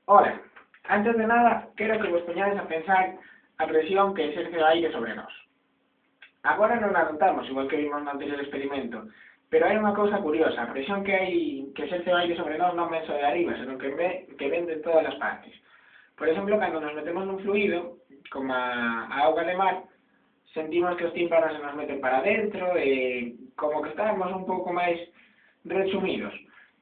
Ola, antes de nada, quero que vos poñades a pensar a presión que exerce o aire sobre nós. Agora non a notamos, igual que vimos no anterior experimento, pero hai unha cousa curiosa, a presión que exerce o aire sobre nós non ven só de arriba, senón que ven de todas as partes. Por exemplo, cando nos metemos nun fluido, como a auga de mar, sentimos que os tímpanos se nos meten para dentro e como que estamos un pouco máis resumidos.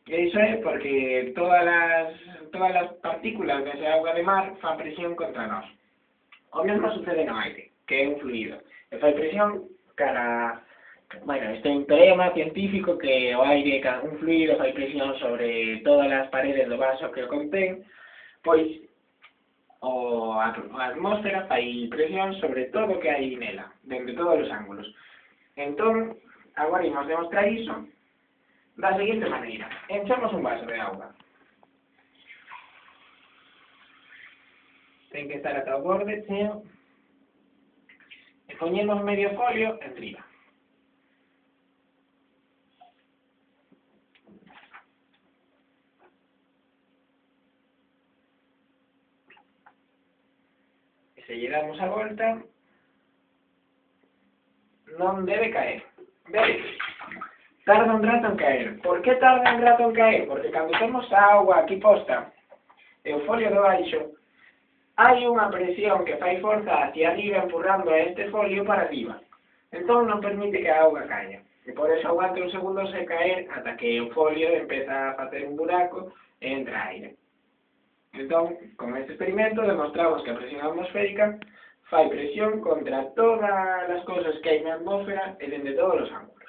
E iso é porque todas as partículas desa auga de mar fan presión contra nós. O mesmo sucede no aire, que é un fluido. E fai presión cara... Bueno, este é un teorema científico que o aire, un fluido, fai presión sobre todas as paredes do vaso que o contén, pois a atmósfera fai presión sobre todo o que hai nela, dende todos os ángulos. Entón, agora imos demostrar iso da seguinte maneira. Enchamos un vaso de auga. Ten que estar ata o borde, cheo. E poñemos medio folio enriba. E se lle damos a volta, non debe caer. Vedes? Tarda un rato en caer. Por que tarda un rato en caer? Porque cando temos a auga aquí posta e o folio do baixo, hai unha presión que fai forza hacia arriba empurrando a este folio para arriba. Entón non permite que a auga caia. E por eso aguanta un segundo sen caer ata que o folio empeza a facer un buraco e entra aire. Entón, con este experimento demostramos que a presión atmosférica fai presión contra todas as cousas que hai na atmósfera e dende todos os ángulos.